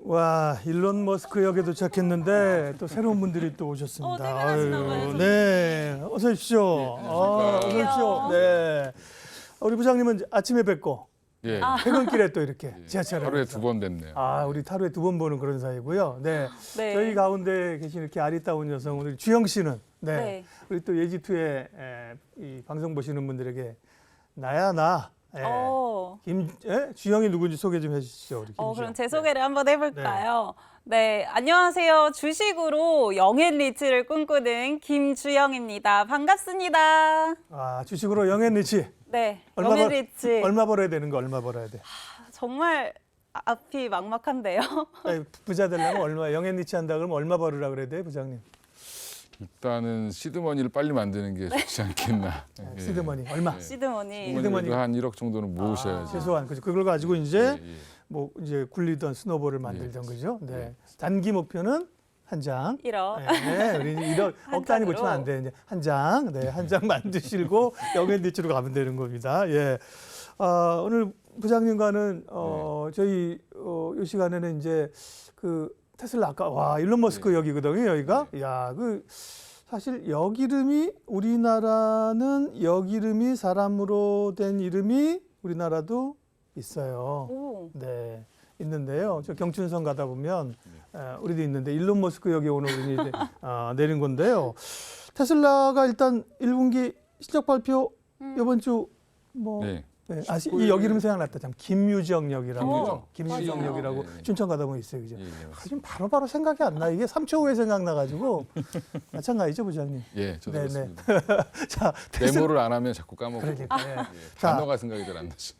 와, 일론 머스크 역에 도착했는데 또 새로운 분들이 또 오셨습니다. 퇴근하시나 봐요. 네, 어서 오십시오. 어서 오십시오. 네, 우리 부장님은 아침에 뵙고 예. 퇴근길에 또 이렇게 지하철에 하루에 2번 뵙네요. 우리 하루에 2번 보는 그런 사이고요. 네, 네. 저희 가운데 계신 이렇게 아리따운 여성 우리 주영 씨는 네. 우리 또 예지투의 이 방송 보시는 분들에게 나야 나. 주영이 누군지 소개 좀 해주시죠. 우리 김주영. 그럼 제 소개를 한번 해볼까요? 네, 안녕하세요. 주식으로 영앤리치를 꿈꾸는 김주영입니다. 반갑습니다. 주식으로 영앤리치. 네, 얼마 영앤리치. 얼마 벌어야 되는 거 얼마 벌어야 돼? 정말 앞이 막막한데요. 부자 되려면 얼마 영앤리치 한다 그러면 얼마 벌으라 그래야 돼, 부장님? 일단은 시드머니를 빨리 만드는 게 좋지 않겠나. 예. 시드머니 얼마? 시드머니. 시드머니가 한 1억 정도는 모으셔야죠. 최소한 그걸 가지고 이제 예, 예. 뭐 이제 굴리던 스노볼을 만들던 거죠. 네. 단기 목표는 한 장. 1억. 네, 우리 1억 한 억 단위 장으로. 붙이면 안 돼. 이제 한 장, 한 장 만드시고 영앤리치로 가면 되는 겁니다. 예. 오늘 부장님과는 저희 이 시간에는 이제 그 테슬라 아까 일론 머스크 역이거든요. 여기가. 야, 사실 역 이름이 우리나라는 역 이름이 사람으로 된 이름이 우리나라도 있어요. 오. 네. 있는데요. 저 경춘선 가다 보면 우리도 있는데 일론 머스크 역에 오늘 우리 이제 내린 건데요. 테슬라가 일단 1분기 실적 발표 이번 주 네. 이 역 이름 생각났다. 참 김유정 김유정. 역이라고 네, 네. 춘천 가다 보면 있어요. 그죠? 예, 예, 맞습니다. 지금 바로 생각이 안 나. 이게 3초 후에 생각나가지고 마찬가지죠, 부장님. 예, 저도 네, 그렇습니다. 자, 메모를 안 하면 자꾸 까먹고 그러니까. 예, 자. 단어가 생각이 잘 안 나죠.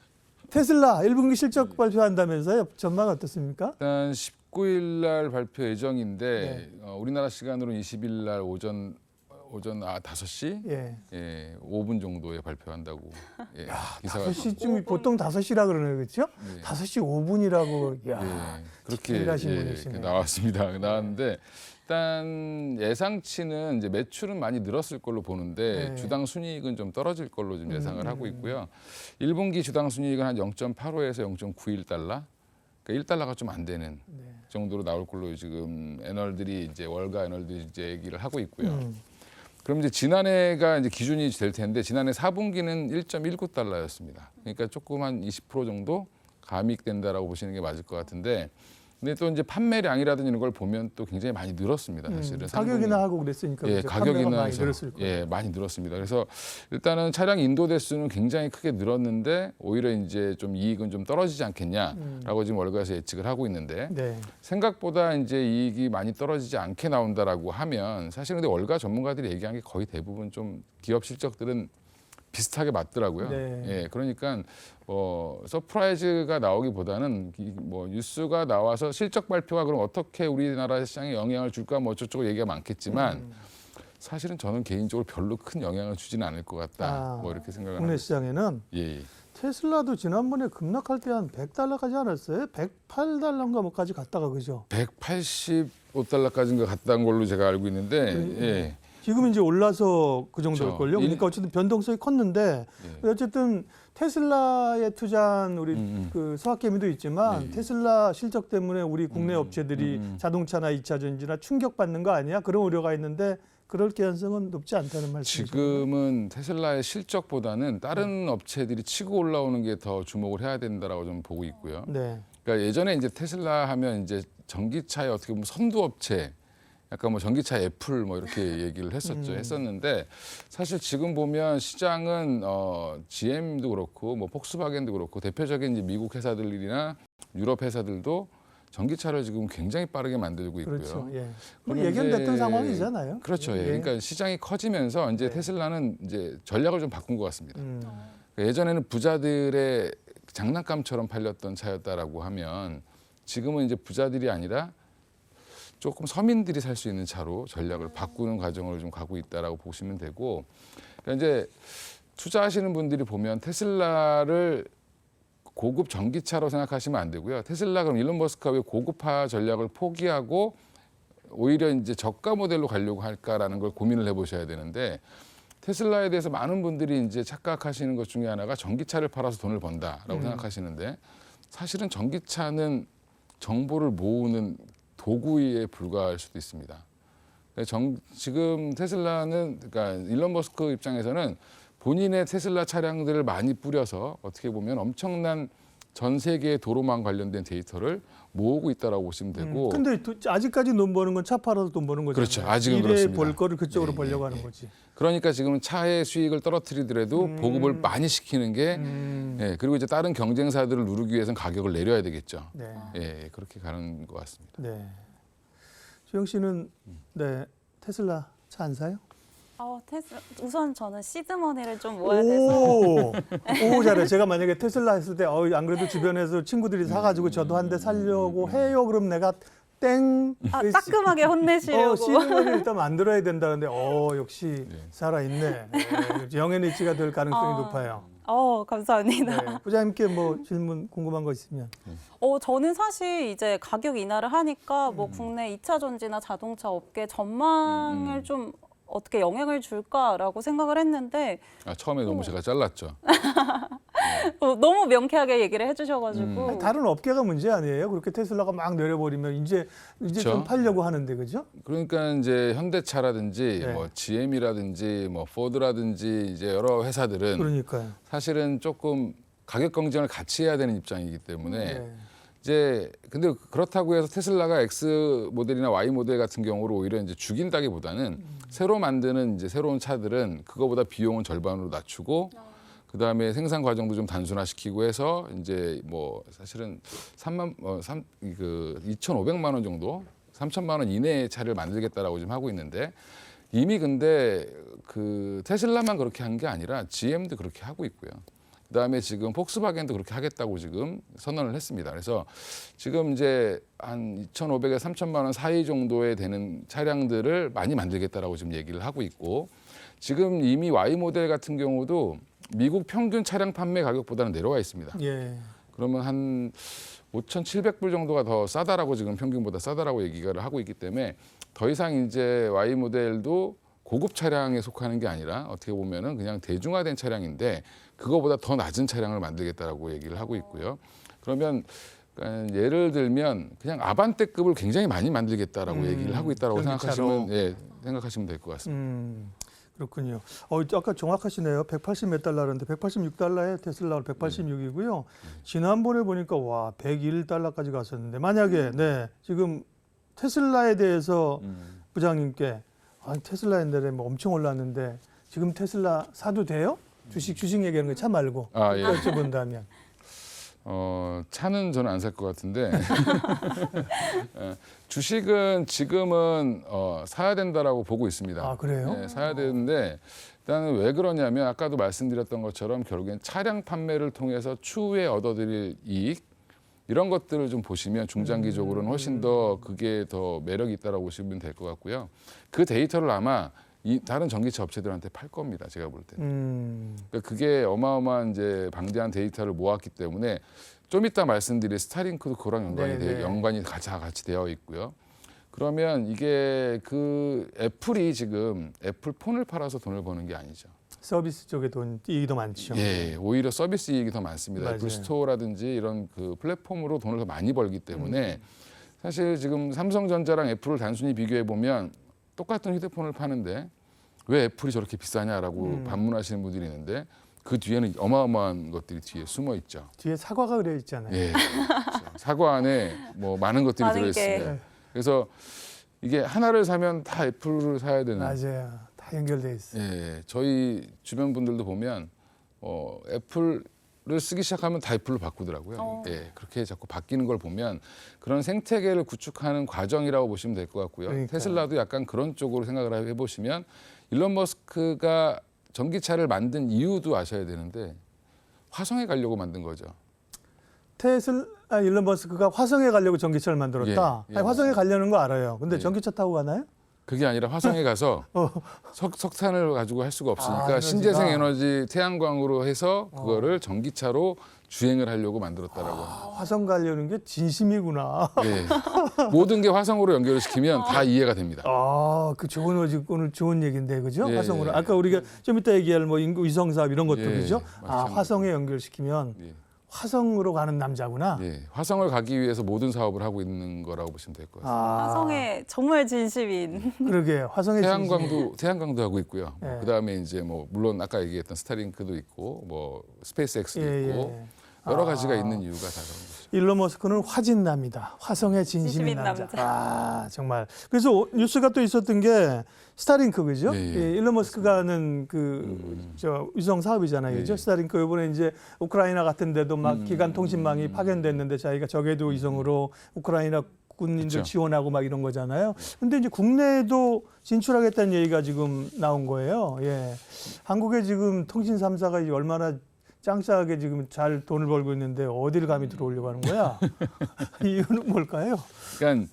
테슬라 1분기 실적 발표한다면서요? 전망 어떻습니까? 일단 19일 날 발표 예정인데 네. 우리나라 시간으로 20일 날 오전 5시 예. 5분 정도에 발표한다고 기사가 5시쯤이 보통 5시라 그러네요. 그렇죠? 네. 5시 5분이라고. 야. 예, 그렇게 집중하신 분이시네. 이렇게 나왔습니다. 나왔는데 일단 예상치는 이제 매출은 많이 늘었을 걸로 보는데 네. 주당 순이익은 좀 떨어질 걸로 좀 예상을 하고 있고요. 1분기 주당 순이익은 한 0.85에서 0.91달러. 그러니까 1달러가 좀 안 되는 정도로 나올 걸로 지금 애널들이 이제 월가 애널들이 이제 얘기를 하고 있고요. 그럼 이제 지난해가 이제 기준이 될 텐데 지난해 4분기는 1.19달러였습니다. 그러니까 조금 한 20% 정도 감익된다라고 보시는 게 맞을 것 같은데, 근데 또 이제 판매량이라든지 이런 걸 보면 또 굉장히 많이 늘었습니다. 사실은 가격이나 하고 그랬으니까 예, 그죠? 판매가 가격이나 많이 해서 늘었을 거예요. 많이 늘었습니다. 그래서 일단은 차량 인도 대수는 굉장히 크게 늘었는데 오히려 이제 좀 이익은 좀 떨어지지 않겠냐라고 지금 월가에서 예측을 하고 있는데 네. 생각보다 이제 이익이 많이 떨어지지 않게 나온다라고 하면 사실 근데 월가 전문가들이 얘기한 게 거의 대부분 좀 기업 실적들은 비슷하게 맞더라고요. 네. 예, 그러니까 서프라이즈가 나오기보다는 뭐 뉴스가 나와서 실적 발표가 그럼 어떻게 우리나라 시장에 영향을 줄까 뭐 어쩌고 얘기가 많겠지만 사실은 저는 개인적으로 별로 큰 영향을 주지는 않을 것 같다. 뭐 이렇게 생각을 국내 합니다. 시장에는 예. 테슬라도 지난번에 급락할 때 한 100달러까지 않았어요? 108달러인가 뭐까지 갔다가 그죠? 185달러까지인가 갔다는 걸로 제가 알고 있는데 예. 지금 이제 올라서 그 정도일 걸요. 그렇죠. 그러니까 어쨌든 변동성이 컸는데 어쨌든 테슬라에 투자한 우리 그 서학개미도 있지만 테슬라 실적 때문에 우리 국내 업체들이 자동차나 2차 전지나 충격받는 거 아니야? 그런 우려가 있는데 그럴 개연성은 높지 않다는 말씀이죠. 지금은 테슬라의 실적보다는 다른 업체들이 치고 올라오는 게 더 주목을 해야 된다라고 좀 보고 있고요. 네. 그러니까 예전에 이제 테슬라 하면 이제 전기차의 어떻게 보면 선두 업체, 약간 뭐 전기차 애플 뭐 이렇게 얘기를 했었는데 사실 지금 보면 시장은 GM도 그렇고 뭐 폭스바겐도 그렇고 대표적인 이제 미국 회사들이나 유럽 회사들도 전기차를 지금 굉장히 빠르게 만들고 있고요. 그렇죠. 예. 그러면 예견됐던 이제 상황이잖아요. 그렇죠. 예. 그러니까 시장이 커지면서 이제 테슬라는 이제 전략을 좀 바꾼 것 같습니다. 그러니까 예전에는 부자들의 장난감처럼 팔렸던 차였다라고 하면 지금은 이제 부자들이 아니라 조금 서민들이 살 수 있는 차로 전략을 바꾸는 과정을 좀 가고 있다라고 보시면 되고, 그러니까 이제 투자하시는 분들이 보면 테슬라를 고급 전기차로 생각하시면 안 되고요. 테슬라 그럼 일론 머스크가 왜 고급화 전략을 포기하고 오히려 이제 저가 모델로 가려고 할까라는 걸 고민을 해보셔야 되는데, 테슬라에 대해서 많은 분들이 이제 착각하시는 것 중에 하나가 전기차를 팔아서 돈을 번다라고 생각하시는데 사실은 전기차는 정보를 모으는 도구에 불과할 수도 있습니다. 지금 테슬라는 그러니까 일론 머스크 입장에서는 본인의 테슬라 차량들을 많이 뿌려서 어떻게 보면 엄청난 전 세계 도로망 관련된 데이터를 모으고 있다라고 보시면 되고. 근데 아직까지 돈 버는 건 차 팔아서 돈 버는 거잖아요. 그렇죠. 아직은 미래에 그렇습니다. 벌 거를 그쪽으로 예, 벌려고 예, 하는 예. 거지. 그러니까 지금은 차의 수익을 떨어뜨리더라도 보급을 많이 시키는 게 예, 그리고 이제 다른 경쟁사들을 누르기 위해서는 가격을 내려야 되겠죠. 네. 예, 그렇게 가는 것 같습니다. 네. 주영 씨는 네 테슬라 차 안 사요? 테슬라 우선 저는 시드머니를 좀 모아야 돼서 오 잘해. 제가 만약에 테슬라 했을 때 안 그래도 주변에서 친구들이 사가지고 저도 한 대 사려고 해요. 그럼 내가 땡. 따끔하게 혼내시려고. 시드머니 일단 만들어야 된다는데 역시 네. 살아있네. 네. 영앤리치가 될 가능성이 높아요. 감사합니다. 네. 부장님께 뭐 질문 궁금한 거 있으면. 저는 사실 이제 가격 인하를 하니까 뭐 국내 2차 전지나 자동차 업계 전망을 좀 어떻게 영향을 줄까라고 생각을 했는데 처음에 너무 제가 잘랐죠. 너무 명쾌하게 얘기를 해주셔가지고 다른 업계가 문제 아니에요? 그렇게 테슬라가 막 내려버리면 이제 그렇죠. 좀 팔려고 하는데 그죠? 그러니까 이제 현대차라든지 네. 뭐 GM이라든지 뭐 포드라든지 이제 여러 회사들은 그러니까요. 사실은 조금 가격 경쟁을 같이 해야 되는 입장이기 때문에 네. 이제 근데 그렇다고 해서 테슬라가 X 모델이나 Y 모델 같은 경우로 오히려 이제 죽인다기보다는 새로 만드는 이제 새로운 차들은 그거보다 비용은 절반으로 낮추고 그다음에 생산 과정도 좀 단순화시키고 해서 이제 뭐 사실은 2,500만 원 정도 3,000만 원 이내의 차를 만들겠다라고 지금 하고 있는데 이미 근데 그 테슬라만 그렇게 한 게 아니라 GM도 그렇게 하고 있고요. 그다음에 지금 폭스바겐도 그렇게 하겠다고 지금 선언을 했습니다. 그래서 지금 이제 한 2,500에서 3,000만 원 사이 정도에 되는 차량들을 많이 만들겠다라고 지금 얘기를 하고 있고 지금 이미 Y 모델 같은 경우도 미국 평균 차량 판매 가격보다는 내려와 있습니다. 예. 그러면 한 5,700불 정도가 더 싸다라고 지금 평균보다 싸다라고 얘기를 하고 있기 때문에 더 이상 이제 Y 모델도 고급 차량에 속하는 게 아니라 어떻게 보면은 그냥 대중화된 차량인데 그거보다 더 낮은 차량을 만들겠다라고 얘기를 하고 있고요. 그러면 그러니까 예를 들면 그냥 아반떼급을 굉장히 많이 만들겠다라고 얘기를 하고 있다라고 전기차로. 생각하시면 될 것 같습니다. 그렇군요. 아까 정확하시네요. 180 몇 달러인데 186달러에 테슬라 186이고요. 지난번에 보니까 와 101달러까지 갔었는데 만약에 지금 테슬라에 대해서 부장님께 테슬라 옛날에 뭐 엄청 올랐는데 지금 테슬라 사도 돼요? 주식 얘기하는 거 차 말고 예. 여쭤본다면. 차는 저는 안 살 것 같은데 주식은 지금은 사야 된다라고 보고 있습니다. 아 그래요? 네, 사야 되는데 일단은 왜 그러냐면 아까도 말씀드렸던 것처럼 결국엔 차량 판매를 통해서 추후에 얻어들일 이익 이런 것들을 좀 보시면 중장기적으로는 훨씬 더 그게 더 매력이 있다라고 보시면 될 것 같고요. 그 데이터를 아마 다른 전기차 업체들한테 팔 겁니다. 제가 볼 때는. 그러니까 그게 어마어마한 이제 방대한 데이터를 모았기 때문에 좀 이따 말씀드릴 스타링크도 그거랑 연관이 같이 되어 있고요. 그러면 이게 그 애플이 지금 애플 폰을 팔아서 돈을 버는 게 아니죠. 서비스 쪽에 이익이 더 많죠. 예, 오히려 서비스 이익이 더 많습니다. 맞아요. 애플 스토어라든지 이런 그 플랫폼으로 돈을 더 많이 벌기 때문에 사실 지금 삼성전자랑 애플을 단순히 비교해 보면 똑같은 휴대폰을 파는데 왜 애플이 저렇게 비싸냐라고 반문하시는 분들이 있는데 그 뒤에는 어마어마한 것들이 뒤에 숨어 있죠. 뒤에 사과가 그려 있잖아요. 예, 그렇죠. 사과 안에 뭐 많은 것들이 많은 들어 있습니다. 게. 그래서 이게 하나를 사면 다 애플을 사야 되는. 맞아요. 다 연결돼 있어요. 예, 저희 주변 분들도 보면 애플을 쓰기 시작하면 다 애플로 바꾸더라고요. 예, 그렇게 자꾸 바뀌는 걸 보면 그런 생태계를 구축하는 과정이라고 보시면 될 것 같고요. 그러니까요. 테슬라도 약간 그런 쪽으로 생각을 해보시면 일론 머스크가 전기차를 만든 이유도 아셔야 되는데 화성에 가려고 만든 거죠. 일론 머스크가 화성에 가려고 전기차를 만들었다. 예, 아니, 화성에 가려는 거 알아요. 근데 전기차 타고 가나요? 그게 아니라 화성에 가서 석탄을 가지고 할 수가 없으니까 에너지가. 신재생 에너지 태양광으로 해서 그거를 전기차로 주행을 하려고 만들었다라고 합니다. 화성 가려는 게 진심이구나. 예. 모든 게 화성으로 연결을 시키면 다 이해가 됩니다. 그 오늘 좋은 얘기인데 그죠? 예, 화성으로. 예. 아까 우리가 좀 이따 얘기할 뭐 인구 위성 사업 이런 것도 예, 그죠? 마찬가지로. 화성에 연결시키면 예. 화성으로 가는 남자구나. 예, 화성을 가기 위해서 모든 사업을 하고 있는 거라고 보시면 될 것 같습니다. 아, 화성에 정말 진심인. 그러게 화성의 태양광도 하고 있고요. 예. 그다음에 이제 뭐 물론 아까 얘기했던 스타링크도 있고 뭐 스페이스X도 있고 여러 가지가 있는 이유가 다 그런 거죠. 일론 머스크는 화진남이다. 화성의 진심인 남자. 아 정말. 그래서 뉴스가 또 있었던 게 스타링크 그죠? 예, 예. 예, 일론 머스크가 하는 저 위성 사업이잖아요, 그죠? 예. 스타링크 이번에 이제 우크라이나 같은데도 막 기간 통신망이 파견됐는데 자기가 저궤도 위성으로 우크라이나 군인들 그렇죠. 지원하고 막 이런 거잖아요. 근데 이제 국내에도 진출하겠다는 얘기가 지금 나온 거예요. 예. 한국에 지금 통신 3사가 얼마나 짱짱하게 지금 잘 돈을 벌고 있는데 어디를 감히 들어오려고 하는 거야? 이유는 뭘까요? 그러니까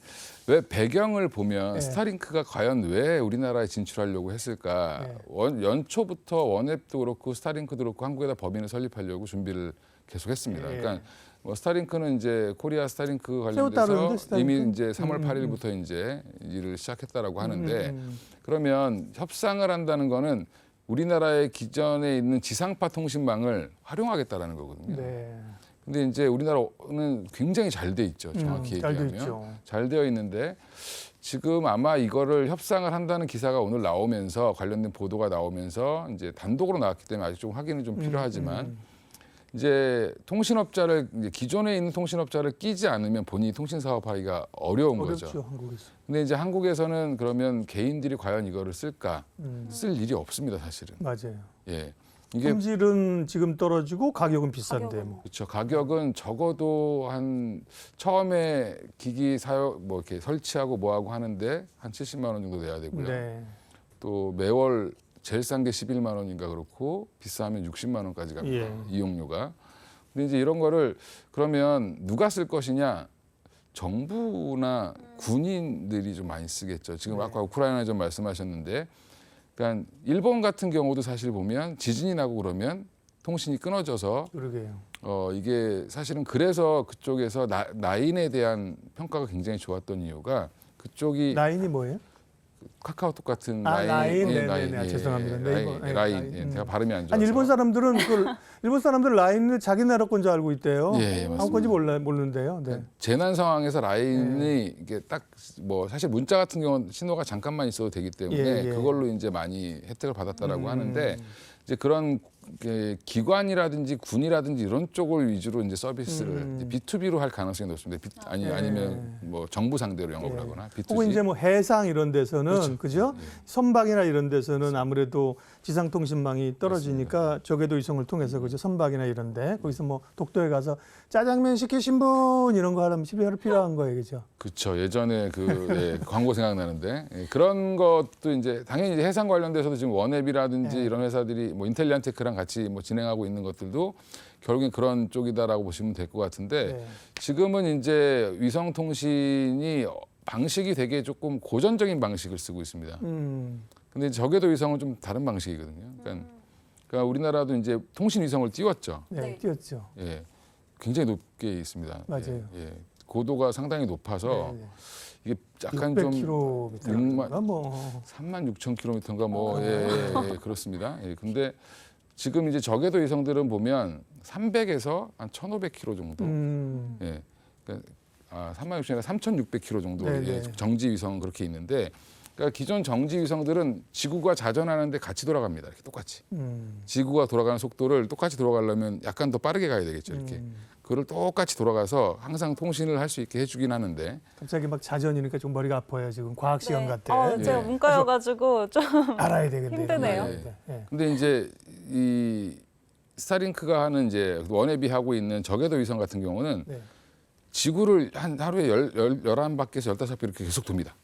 왜 배경을 보면 예. 스타링크가 과연 왜 우리나라에 진출하려고 했을까? 예. 연초부터 원앱도 그렇고 스타링크도 그렇고 한국에다 법인을 설립하려고 준비를 계속했습니다. 예. 그러니까 뭐 스타링크는 이제 코리아 스타링크 새우 관련돼서 따르는데, 스타링크? 이미 이제 3월 8일부터 이제 일을 시작했다라고 하는데 음. 그러면 협상을 한다는 거는 우리나라의 기존에 있는 지상파 통신망을 활용하겠다라는 거거든요. 네. 근데 이제 우리나라는 굉장히 잘 돼 있죠. 정확히 잘 돼 얘기하면. 있죠. 잘 되어 있는데 지금 아마 이거를 협상을 한다는 기사가 오늘 나오면서 관련된 보도가 나오면서 이제 단독으로 나왔기 때문에 아직 좀 확인이 좀 필요하지만 이제 통신업자를 이제 기존에 있는 통신업자를 끼지 않으면 본인이 통신 사업하기가 어려운 어렵죠, 거죠. 한국에서. 근데 이제 한국에서는 그러면 개인들이 과연 이거를 쓸까? 쓸 일이 없습니다, 사실은. 맞아요. 예. 이게 품질은 지금 떨어지고 가격은 비싼데 가격은. 뭐. 그렇죠. 가격은 적어도 한 처음에 기기 사용 뭐 이렇게 설치하고 뭐하고 하는데 한 70만 원 정도 내야 되고요. 네. 또 매월 제일 싼 게 11만 원인가 그렇고 비싸면 60만 원까지 갑니다. 예. 이용료가. 근데 이제 이런 거를 그러면 누가 쓸 것이냐? 정부나 군인들이 좀 많이 쓰겠죠. 지금 네. 아까 우크라이나 좀 말씀하셨는데 그러니까 일본 같은 경우도 사실 보면 지진이 나고 그러면 통신이 끊어져서 그러게요. 이게 사실은 그래서 그쪽에서 라인에 대한 평가가 굉장히 좋았던 이유가 그쪽이 라인이 뭐예요? 카카오톡 같은 아, 라인? 예, 네네네. 죄송합니다. 네이버. 라인, 라인. 라인. 예, 제가 발음이 안 좋아서. 아니 일본 사람들은 일본 사람들 라인을 자기 나라 건 줄 알고 있대요. 예, 맞습니다. 한국 건지 모르는데요. 네. 재난 상황에서 라인이 이게 딱 뭐 사실 문자 같은 경우는 신호가 잠깐만 있어도 되기 때문에 예, 예. 그걸로 이제 많이 혜택을 받았다라고 하는데 이제 그런 기관이라든지 군이라든지 이런 쪽을 위주로 이제 서비스를 이제 B2B로 할 가능성이 높습니다. 아니면 뭐 정부 상대로 영업을 하거나 B2C. 혹은 이제 뭐 해상 이런 데서는 그죠? 선박이나 이런 데서는 아무래도 지상통신망이 떨어지니까 저궤도 위성을 통해서 그죠? 선박이나 이런데 거기서 뭐 독도에 가서 짜장면 시키신 분 이런 거 하려면 집에 필요한 거예요, 그죠? 그렇죠. 예전에 예, 광고 생각나는데 예, 그런 것도 이제 당연히 이제 해상 관련돼서도 지금 원앱이라든지 이런 회사들이 뭐 인텔리안테크랑 같이 뭐 진행하고 있는 것들도 결국엔 그런 쪽이다라고 보시면 될 것 같은데 네. 지금은 지금은 이제 위성 통신이 방식이 되게 조금 고전적인 방식을 쓰고 있습니다. 근데 저궤도 위성은 좀 다른 방식이거든요. 그러니까 우리나라도 이제 통신 위성을 띄웠죠. 네, 네. 띄었죠. 예, 굉장히 높게 있습니다. 맞아요. 예, 고도가 상당히 높아서 네, 이게 약간 좀 600km 뭐 36,000km인가 뭐 예, 그렇습니다. 예, 근데 지금 이제 저궤도 위성들은 보면 300에서 한 1,500km 정도. 예, 그러니까 36,000이나 3,600km 정도 네네. 예, 정지 위성은 그렇게 있는데, 그러니까 기존 정지 위성들은 지구가 자전하는데 같이 돌아갑니다. 이렇게 똑같이. 지구가 돌아가는 속도를 똑같이 돌아가려면 약간 더 빠르게 가야 되겠죠. 이렇게. 그걸 똑같이 돌아가서 항상 통신을 할 수 있게 해주긴 하는데. 갑자기 막 자전이니까 좀 머리가 아파요. 지금 과학 시간 같아. 제가 예. 문과여가지고 좀 알아야 되겠네요. 힘드네요. 예. 근데 이제 이 스타링크가 하는 이제 원앱이 하고 있는 저궤도 위성 같은 경우는 네. 지구를 한 하루에 11바퀴에서 15바퀴 이렇게 계속 돕니다.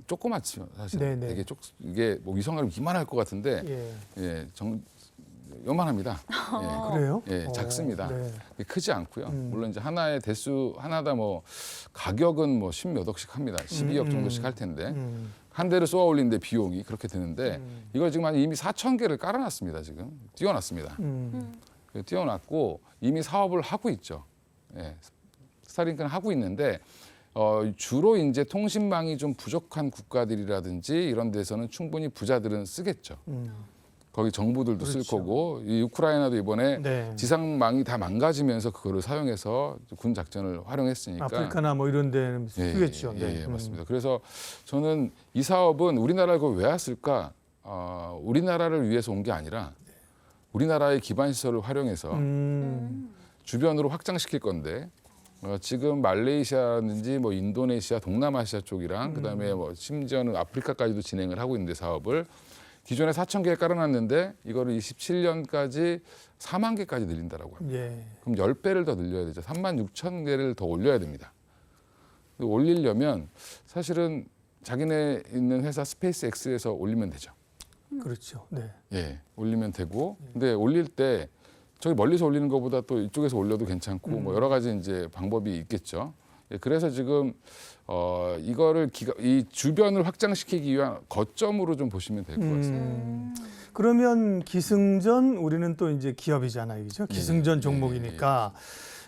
조그맣지요, 사실. 네네. 되게 이게 뭐 위성하면 이만할 것 같은데 예. 요만합니다. 그래요? 예, 작습니다. 네. 크지 않고요. 물론 이제 하나의 대수 하나다 뭐 가격은 뭐 10몇 억씩 합니다. 12억 정도씩 할 텐데 한 대를 쏘아 올리는데 비용이 그렇게 드는데 이걸 지금 이미 4,000개를 깔아놨습니다. 지금 띄워놨습니다. 띄워놨고 이미 사업을 하고 있죠. 예, 스타링크는 하고 있는데 주로 이제 통신망이 좀 부족한 국가들이라든지 이런 데서는 충분히 부자들은 쓰겠죠. 거기 정부들도 쓸 그렇죠. 거고 이 우크라이나도 이번에 네. 지상망이 다 망가지면서 그거를 사용해서 군 작전을 활용했으니까 아프리카나 뭐 이런 데는 쓰겠죠. 예, 맞습니다. 그래서 저는 이 사업은 우리나라가 그걸 왜 왔을까? 우리나라를 위해서 온 게 아니라 우리나라의 기반 시설을 활용해서 주변으로 확장시킬 건데 지금 말레이시아든지 뭐 인도네시아, 동남아시아 쪽이랑 그다음에 뭐 심지어는 아프리카까지도 진행을 하고 있는데 사업을 기존에 4,000개 깔아놨는데 이거를 27년까지 4만 개까지 늘린다라고 합니다. 예. 그럼 10배를 더 늘려야 되죠. 36,000개를 더 올려야 됩니다. 올리려면 사실은 자기네 있는 회사 스페이스 X에서 올리면 되죠. 그렇죠. 네. 예, 올리면 되고 근데 올릴 때 저기 멀리서 올리는 것보다 또 이쪽에서 올려도 괜찮고 뭐 여러 가지 이제 방법이 있겠죠. 예, 그래서 지금 이거를 이 주변을 확장시키기 위한 거점으로 좀 보시면 될 것 같습니다. 그러면 기승전 우리는 또 이제 기업이잖아요, 그죠? 기승전 종목이니까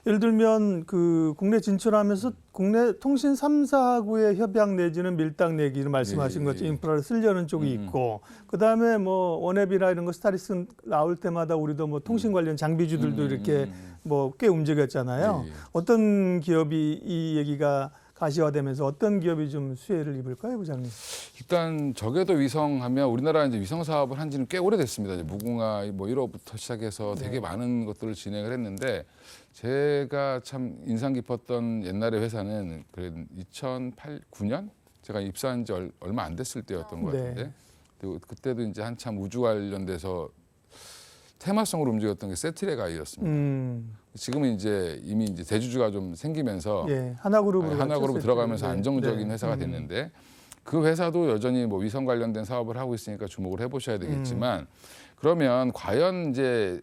예를 들면 그 국내 진출하면서 국내 통신 3사하고의 협약 내지는 밀당 내기를 말씀하신 것처럼 인프라를 쓰려는 쪽이 있고 그다음에 뭐 원앱이나 이런 거 스타리스 나올 때마다 우리도 뭐 통신 관련 장비주들도 이렇게 뭐 꽤 움직였잖아요. 어떤 기업이 이 얘기가 가시화되면서 어떤 기업이 좀 수혜를 입을까요, 부장님? 일단 저궤도 위성하면 우리나라 이제 위성 사업을 한 지는 꽤 오래됐습니다. 이제 무궁화 뭐 1호부터 시작해서 되게 많은 것들을 진행을 했는데 제가 참 인상 깊었던 옛날의 회사는 그래 2009년 제가 입사한 지 얼마 안 됐을 때였던 것 같은데 그때도 이제 한참 우주 관련돼서 테마성으로 움직였던 게 세트랙아이였습니다. 지금은 이제 이미 이제 대주주가 좀 생기면서 하나그룹으로 들어가면서 안정적인 회사가 됐는데 그 회사도 여전히 뭐 위성 관련된 사업을 하고 있으니까 주목을 해보셔야 되겠지만 그러면 과연 이제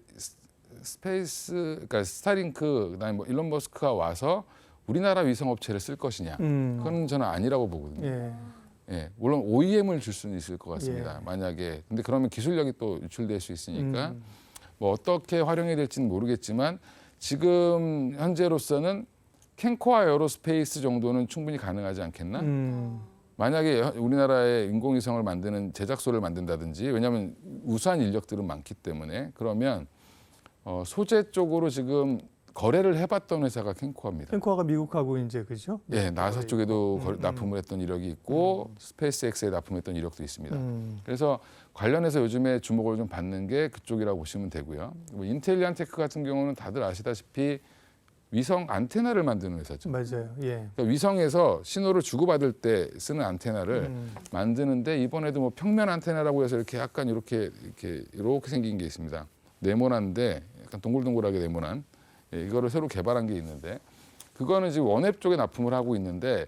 그러니까 스타링크 그다음에 뭐 일론 머스크가 와서 우리나라 위성 업체를 쓸 것이냐? 그건 저는 아니라고 보거든요. 예, 물론 OEM을 줄 수는 있을 것 같습니다. 만약에 근데 그러면 기술력이 또 유출될 수 있으니까 뭐 어떻게 활용해야 될지는 모르겠지만 지금 현재로서는 캔코아 에어로스페이스 정도는 충분히 가능하지 않겠나? 만약에 우리나라의 인공위성을 만드는 제작소를 만든다든지 왜냐하면 우수한 인력들은 많기 때문에 그러면 소재 쪽으로 지금 거래를 해봤던 회사가 캔코아입니다. 캔코아가 미국하고 이제 그죠? 예, 나사 쪽에도 납품을 했던 이력이 있고 스페이스X에 납품했던 이력도 있습니다. 그래서 관련해서 요즘에 주목을 좀 받는 게 그쪽이라고 보시면 되고요. 뭐 인텔리안테크 같은 경우는 다들 아시다시피 위성 안테나를 만드는 회사죠. 맞아요. 예. 그러니까 위성에서 신호를 주고받을 때 쓰는 안테나를 만드는데 이번에도 뭐 평면 안테나라고 해서 이렇게 약간 이렇게 생긴 게 있습니다. 네모난데 약간 동글동글하게 네모난 이거를 새로 개발한 게 있는데 그거는 지금 원앱 쪽에 납품을 하고 있는데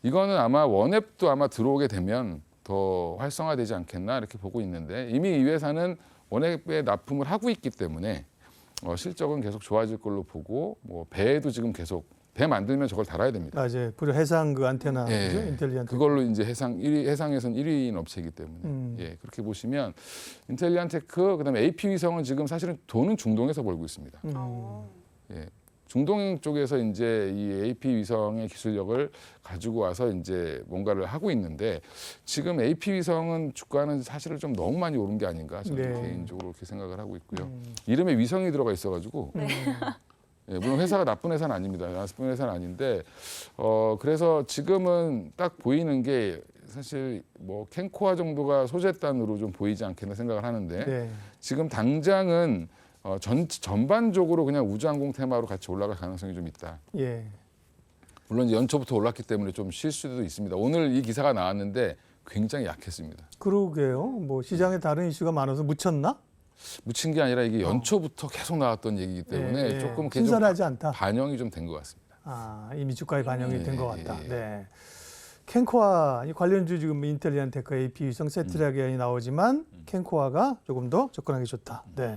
이거는 아마 원앱도 아마 들어오게 되면 더 활성화되지 않겠나 이렇게 보고 있는데 이미 이 회사는 원앱에 납품을 하고 있기 때문에 실적은 계속 좋아질 걸로 보고 뭐 배에도 지금 계속 배 만들면 저걸 달아야 됩니다. 맞아요. 그리고 해상 그 안테나 그죠? 인텔리안테크. 그걸로 이제 해상에선 1위인 업체이기 때문에 예, 그렇게 보시면 인텔리안테크 그다음에 AP 위성은 지금 사실은 돈은 중동에서 벌고 있습니다. 예, 중동 쪽에서 이제 이 AP 위성의 기술력을 가지고 와서 이제 뭔가를 하고 있는데 지금 AP 위성은 주가는 사실은 좀 너무 많이 오른 게 아닌가 저는 개인적으로 그렇게 생각을 하고 있고요. 이름에 위성이 들어가 있어가지고 예, 물론 회사가 나쁜 회사는 아닙니다. 나쁜 회사는 아닌데 그래서 지금은 딱 보이는 게 사실 뭐 캔코아 정도가 소재단으로 좀 보이지 않겠나 생각을 하는데 지금 당장은 전반적으로 그냥 우주항공 테마로 같이 올라갈 가능성이 좀 있다. 물론 이제 연초부터 올랐기 때문에 좀 쉴 수도 있습니다. 오늘 이 기사가 나왔는데 굉장히 약했습니다. 그러게요. 뭐 시장에 다른 이슈가 많아서 묻혔나? 묻힌 게 아니라 이게 연초부터 계속 나왔던 얘기이기 때문에 조금 신선하지 않다. 반영이 좀 된 것 같습니다. 아, 이미 주가에 반영이 된 것 같다. 네. 캔코아 관련주 지금 인텔리안테크 AP 위성 세트랙이 나오지만 캔코아가 조금 더 접근하기 좋다. 네.